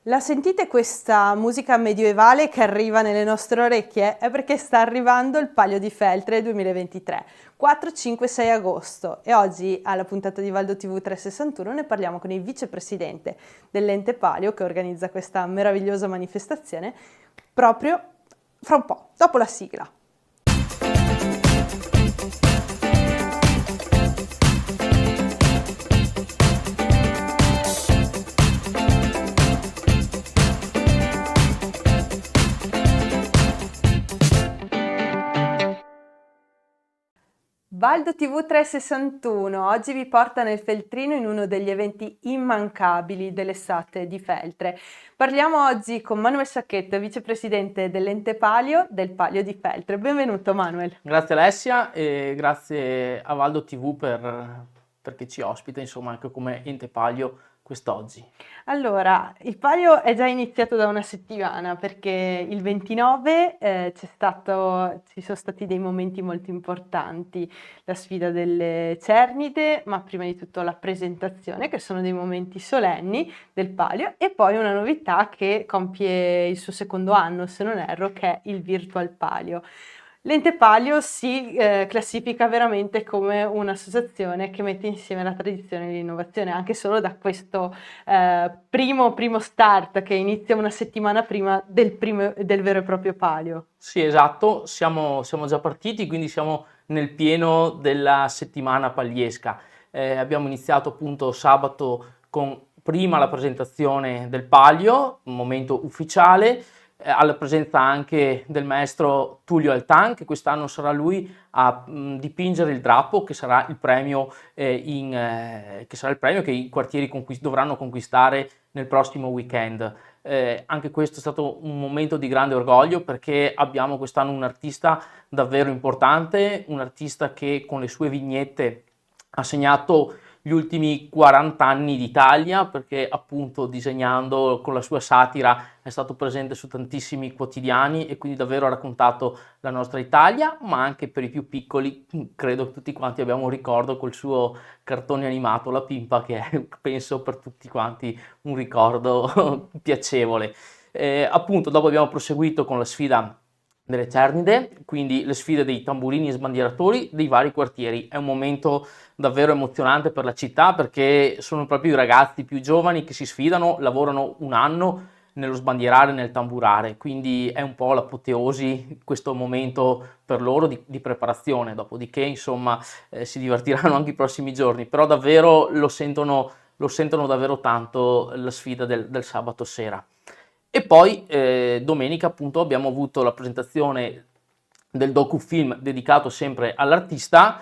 La sentite questa musica medioevale che arriva nelle nostre orecchie? È perché sta arrivando il Palio di Feltre 2023, 4, 5, 6 agosto e oggi alla puntata di Valdo TV 361 ne parliamo con il vicepresidente dell'Ente Palio che organizza questa meravigliosa manifestazione proprio fra un po', dopo la sigla. Valdo TV 361 oggi vi porta nel Feltrino in uno degli eventi immancabili dell'estate di Feltre. Parliamo oggi con Manuel Sacchetto, vicepresidente dell'Ente Palio del Palio di Feltre. Benvenuto Manuel. Grazie Alessia e grazie a Valdo TV perché ci ospita insomma anche come Ente Palio quest'oggi. Allora, il Palio è già iniziato da una settimana perché il 29 ci sono stati dei momenti molto importanti, la sfida delle Cernide, ma prima di tutto la presentazione, che sono dei momenti solenni del Palio, e poi una novità che compie il suo secondo anno, se non erro, che è il Virtual Palio. L'Ente Palio si classifica veramente come un'associazione che mette insieme la tradizione e l'innovazione, anche solo da questo primo start che inizia una settimana prima del vero e proprio Palio. Sì, esatto, siamo già partiti, quindi siamo nel pieno della settimana pagliesca. Abbiamo iniziato appunto sabato con prima la presentazione del Palio, un momento ufficiale, alla presenza anche del maestro Tullio Altan, che quest'anno sarà lui a dipingere il drappo, che sarà il premio, che i quartieri dovranno conquistare nel prossimo weekend. Anche questo è stato un momento di grande orgoglio perché abbiamo quest'anno un artista davvero importante, un artista che con le sue vignette ha segnato gli ultimi 40 anni d'Italia, perché appunto disegnando con la sua satira è stato presente su tantissimi quotidiani e quindi davvero ha raccontato la nostra Italia, ma anche per i più piccoli credo che tutti quanti abbiamo un ricordo col suo cartone animato La Pimpa, che è penso per tutti quanti un ricordo piacevole. Appunto dopo abbiamo proseguito con la sfida delle Cernide, quindi le sfide dei tamburini e sbandieratori dei vari quartieri. È un momento davvero emozionante per la città perché sono proprio i ragazzi più giovani che si sfidano, lavorano un anno nello sbandierare e nel tamburare, quindi è un po' l'apoteosi questo momento per loro di preparazione, dopodiché insomma si divertiranno anche i prossimi giorni, però davvero lo sentono davvero tanto la sfida del sabato sera. E poi domenica appunto abbiamo avuto la presentazione del docufilm dedicato sempre all'artista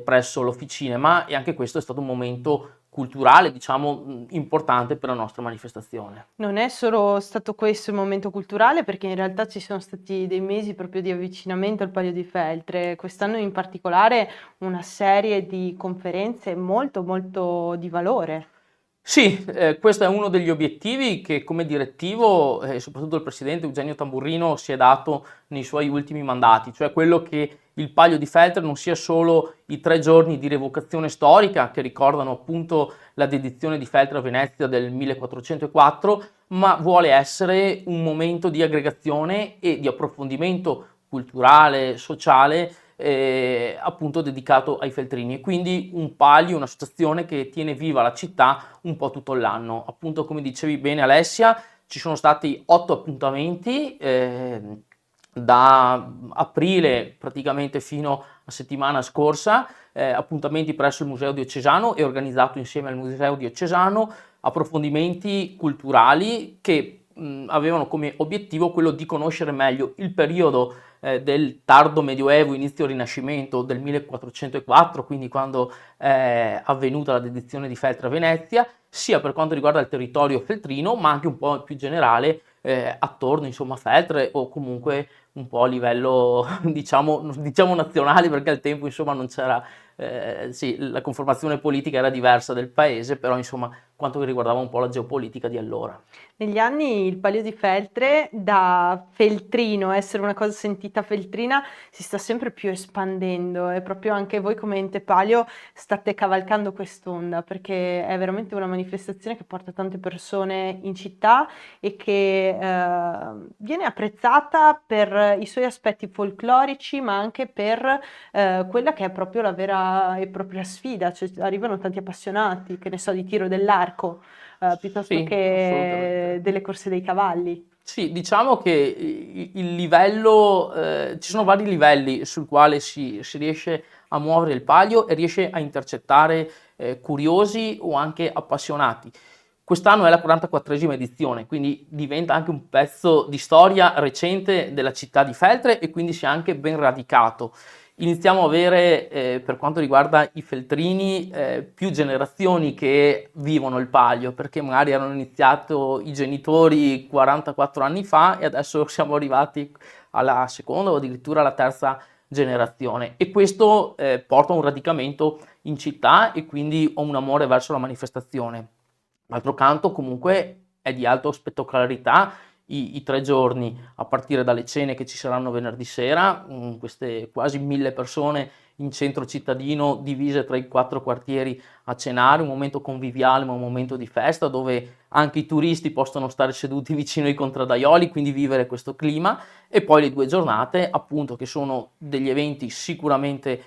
presso l'Officinema e anche questo è stato un momento culturale, diciamo, importante per la nostra manifestazione. Non è solo stato questo il momento culturale, perché in realtà ci sono stati dei mesi proprio di avvicinamento al Palio di Feltre, quest'anno in particolare una serie di conferenze molto molto di valore. Sì, questo è uno degli obiettivi che come direttivo, soprattutto il presidente Eugenio Tamburrino si è dato nei suoi ultimi mandati, cioè quello che il Palio di Feltre non sia solo i 3 giorni di rievocazione storica che ricordano appunto la dedizione di Feltre a Venezia del 1404, ma vuole essere un momento di aggregazione e di approfondimento culturale, sociale, appunto dedicato ai feltrini e quindi un palio, un'associazione che tiene viva la città un po' tutto l'anno. Appunto come dicevi bene Alessia, ci sono stati 8 appuntamenti da aprile praticamente fino a settimana scorsa, appuntamenti presso il Museo Diocesano e organizzato insieme al Museo Diocesano, approfondimenti culturali che avevano come obiettivo quello di conoscere meglio il periodo del tardo medioevo, inizio rinascimento del 1404, quindi quando è avvenuta la dedizione di Feltre a Venezia, sia per quanto riguarda il territorio feltrino, ma anche un po' più generale attorno insomma a Feltre o comunque un po' a livello diciamo nazionale perché al tempo insomma non c'era sì, la conformazione politica era diversa del paese, però insomma quanto che riguardava un po' la geopolitica di allora. Negli anni il Palio di Feltre, da feltrino, essere una cosa sentita feltrina, si sta sempre più espandendo e proprio anche voi come ente Palio state cavalcando quest'onda perché è veramente una manifestazione che porta tante persone in città e che viene apprezzata per i suoi aspetti folclorici ma anche per quella che è proprio la vera e propria sfida, cioè arrivano tanti appassionati, che ne so, di tiro dell'arco piuttosto Sì, assolutamente. che delle corse dei cavalli. Sì, diciamo che il livello, ci sono vari livelli sul quale si riesce a muovere il Palio e riesce a intercettare curiosi o anche appassionati. Quest'anno è la 44esima edizione, quindi diventa anche un pezzo di storia recente della città di Feltre e quindi si è anche ben radicato. Iniziamo a avere, per quanto riguarda i feltrini, più generazioni che vivono il Palio, perché magari erano iniziato i genitori 44 anni fa e adesso siamo arrivati alla seconda o addirittura alla terza generazione. E questo porta a un radicamento in città e quindi a un amore verso la manifestazione. D'altro canto, comunque, è di alta spettacolarità i 3 giorni, a partire dalle cene che ci saranno venerdì sera, queste quasi 1000 persone in centro cittadino divise tra i 4 quartieri a cenare, un momento conviviale ma un momento di festa dove anche i turisti possono stare seduti vicino ai contradaioli, quindi vivere questo clima, e poi le 2 giornate appunto che sono degli eventi sicuramente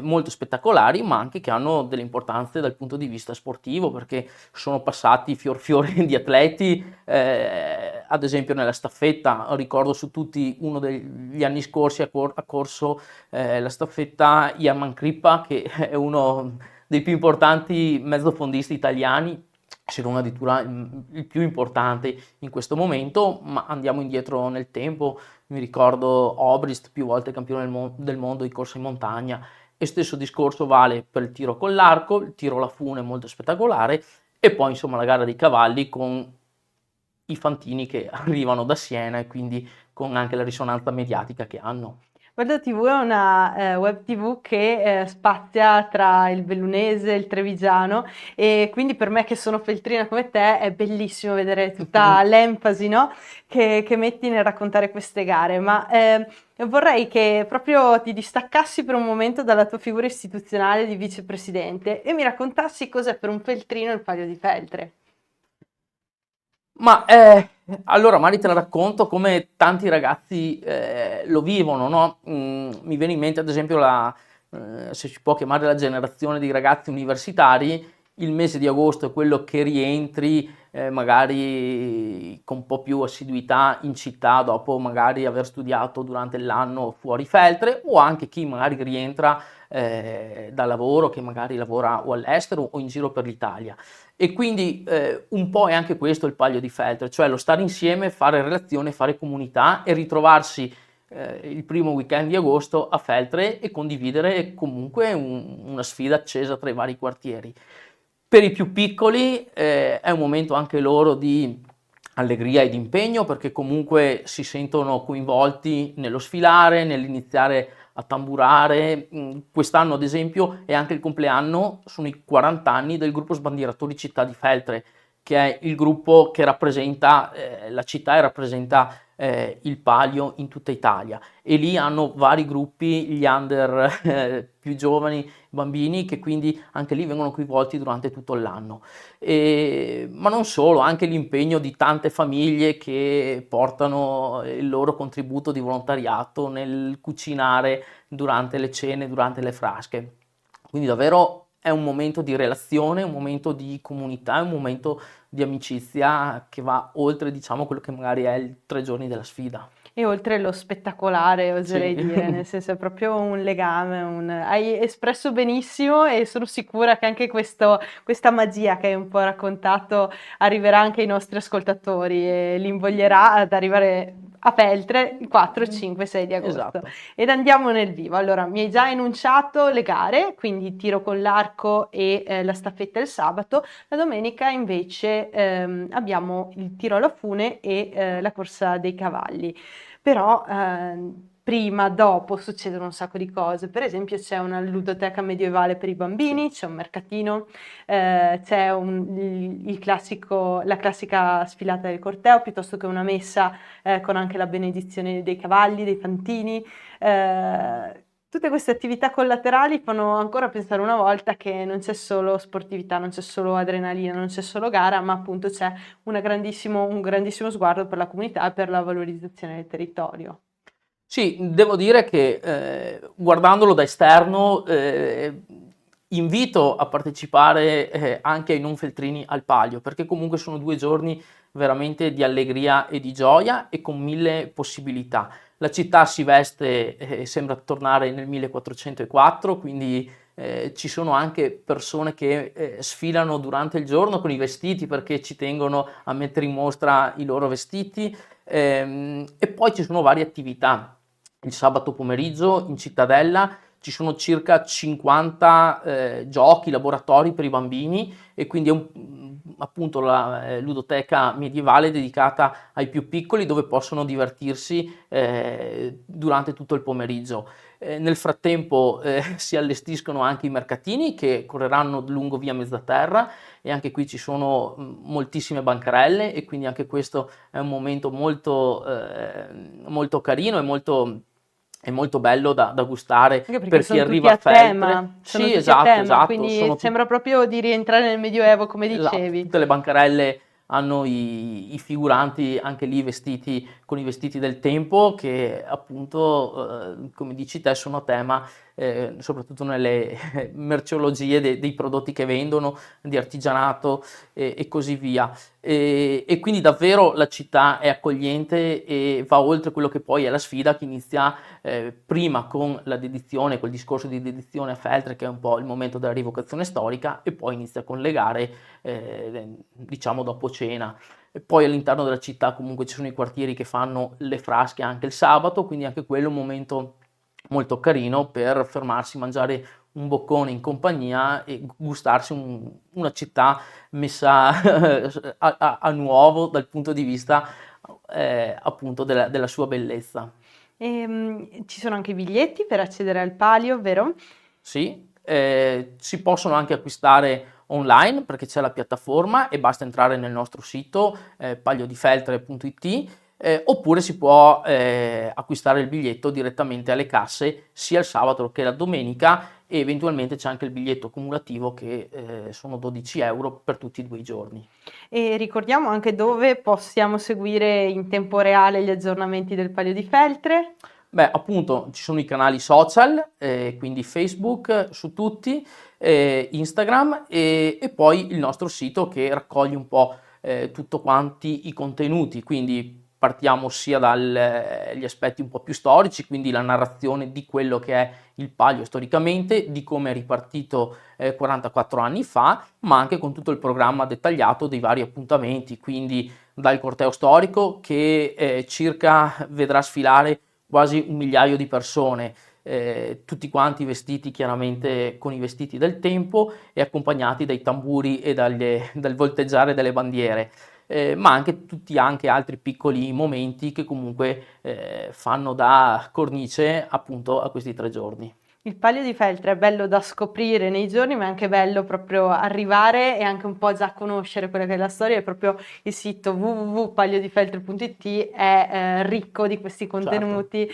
molto spettacolari, ma anche che hanno delle importanze dal punto di vista sportivo, perché sono passati fiori di atleti, ad esempio nella staffetta, ricordo su tutti uno degli anni scorsi ha corso la staffetta Ian Crippa, che è uno dei più importanti mezzofondisti italiani, se non addirittura il più importante in questo momento, ma andiamo indietro nel tempo, mi ricordo Obrist, più volte campione del mondo di corsa in montagna, e stesso discorso vale per il tiro con l'arco, il tiro alla fune molto spettacolare, e poi insomma la gara dei cavalli con i fantini che arrivano da Siena e quindi con anche la risonanza mediatica che hanno. Guarda TV è una web TV che spazia tra il bellunese e il trevigiano e quindi per me che sono feltrina come te è bellissimo vedere tutta l'enfasi, no? che metti nel raccontare queste gare, ma vorrei che proprio ti distaccassi per un momento dalla tua figura istituzionale di vicepresidente e mi raccontassi cos'è per un feltrino il Palio di Feltre. Ma allora magari te la racconto come tanti ragazzi lo vivono, no? Mi viene in mente ad esempio se si può chiamare la generazione di ragazzi universitari, il mese di agosto è quello che rientri magari con un po' più assiduità in città dopo magari aver studiato durante l'anno fuori Feltre, o anche chi magari rientra da lavoro, che magari lavora o all'estero o in giro per l'Italia. E quindi un po' è anche questo il Palio di Feltre, cioè lo stare insieme, fare relazione, fare comunità e ritrovarsi il primo weekend di agosto a Feltre e condividere comunque una sfida accesa tra i vari quartieri. Per i più piccoli è un momento anche loro di allegria e di impegno, perché comunque si sentono coinvolti nello sfilare, nell'iniziare a tamburare. Quest'anno ad esempio è anche il compleanno, sono i 40 anni del gruppo Sbandieratori Città di Feltre, che è il gruppo che rappresenta la città e rappresenta il Palio in tutta Italia, e lì hanno vari gruppi, gli under più giovani, bambini, che quindi anche lì vengono coinvolti durante tutto l'anno. Ma non solo, anche l'impegno di tante famiglie che portano il loro contributo di volontariato nel cucinare durante le cene, durante le frasche. Quindi davvero è un momento di relazione, un momento di comunità, un momento di amicizia che va oltre, diciamo, quello che magari è il 3 giorni della sfida. E oltre lo spettacolare, oserei Sì. dire, nel senso è proprio un legame, hai espresso benissimo e sono sicura che anche questa magia che hai un po' raccontato arriverà anche ai nostri ascoltatori e li invoglierà ad arrivare a Feltre il 4, 5, 6 di agosto. Esatto. Ed andiamo nel vivo. Allora, mi hai già enunciato le gare, quindi tiro con l'arco e la staffetta il sabato. La domenica invece abbiamo il tiro alla fune e la corsa dei cavalli. Però prima, dopo succedono un sacco di cose. Per esempio c'è una ludoteca medievale per i bambini, c'è un mercatino, c'è la classica sfilata del corteo, piuttosto che una messa con anche la benedizione dei cavalli, dei fantini. Tutte queste attività collaterali fanno ancora pensare una volta che non c'è solo sportività, non c'è solo adrenalina, non c'è solo gara, ma appunto c'è un grandissimo sguardo per la comunità e per la valorizzazione del territorio. Sì, devo dire che guardandolo da esterno invito a partecipare anche ai non feltrini al Palio, perché comunque sono 2 giorni veramente di allegria e di gioia e con 1000 possibilità. La città si veste e sembra tornare nel 1404, quindi ci sono anche persone che sfilano durante il giorno con i vestiti perché ci tengono a mettere in mostra i loro vestiti. E poi ci sono varie attività. Il sabato pomeriggio in cittadella ci sono circa 50 giochi, laboratori per i bambini e quindi è appunto la ludoteca medievale dedicata ai più piccoli dove possono divertirsi durante tutto il pomeriggio. Nel frattempo si allestiscono anche i mercatini che correranno lungo via Mezzaterra e anche qui ci sono moltissime bancarelle e quindi anche questo è un momento molto carino e molto bello da gustare Anche perché per chi sono tutti arriva a a tema, Feltre. sono Sì, tutti a esatto, tema, esatto, quindi sembra proprio di rientrare nel Medioevo, come esatto, dicevi. tutte le bancarelle hanno i figuranti anche lì vestiti con i vestiti del tempo che appunto, come dici te, sono a tema soprattutto nelle merceologie dei prodotti che vendono, di artigianato e così via. E quindi davvero la città è accogliente e va oltre quello che poi è la sfida che inizia prima con la dedizione, col discorso di dedizione a Feltre, che è un po' il momento della rievocazione storica, e poi inizia con le gare, diciamo dopo cena. E poi all'interno della città comunque ci sono i quartieri che fanno le frasche anche il sabato, quindi anche quello è un momento molto carino per fermarsi, mangiare un boccone in compagnia e gustarsi una città messa a nuovo dal punto di vista appunto della sua bellezza. Ci sono anche i biglietti per accedere al Palio, vero? Sì, si possono anche acquistare online perché c'è la piattaforma e basta entrare nel nostro sito pagliodifeltre.it oppure si può acquistare il biglietto direttamente alle casse sia il sabato che la domenica e eventualmente c'è anche il biglietto cumulativo che sono 12 euro per tutti e 2 i giorni. E ricordiamo anche dove possiamo seguire in tempo reale gli aggiornamenti del Palio di Feltre. Beh, appunto ci sono i canali social, quindi Facebook su tutti, Instagram e poi il nostro sito che raccoglie un po' tutto quanti i contenuti, quindi partiamo sia dagli aspetti un po' più storici, quindi la narrazione di quello che è il Palio storicamente, di come è ripartito 44 anni fa, ma anche con tutto il programma dettagliato dei vari appuntamenti, quindi dal corteo storico che circa vedrà sfilare quasi 1 migliaio di persone, tutti quanti vestiti chiaramente con i vestiti del tempo e accompagnati dai tamburi e dal volteggiare delle bandiere, ma anche tutti anche altri piccoli momenti che comunque fanno da cornice appunto a questi 3 giorni. Il Palio di Feltre è bello da scoprire nei giorni, ma è anche bello proprio arrivare e anche un po' già conoscere quella che è la storia. È proprio il sito www.pagliodifeltre.it è ricco di questi Certo. contenuti,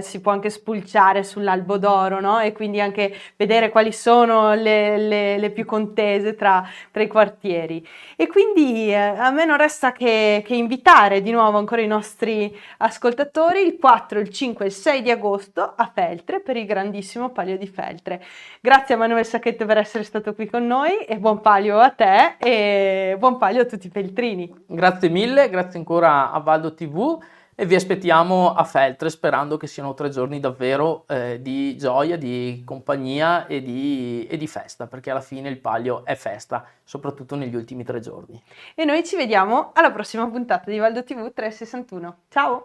si può anche spulciare sull'Albo d'Oro, no? E quindi anche vedere quali sono le più contese tra i quartieri. E quindi a me non resta che invitare di nuovo ancora i nostri ascoltatori il 4, il 5 e il 6 di agosto a Feltre per il grandissimo Palio di Feltre. Grazie a Manuel Sacchetto per essere stato qui con noi e buon palio a te e buon palio a tutti i feltrini. Grazie mille, grazie ancora a Valdo TV e vi aspettiamo a Feltre sperando che siano 3 giorni davvero di gioia, di compagnia e di festa, perché alla fine il Palio è festa, soprattutto negli ultimi 3 giorni. E noi ci vediamo alla prossima puntata di Valdo TV 361. Ciao!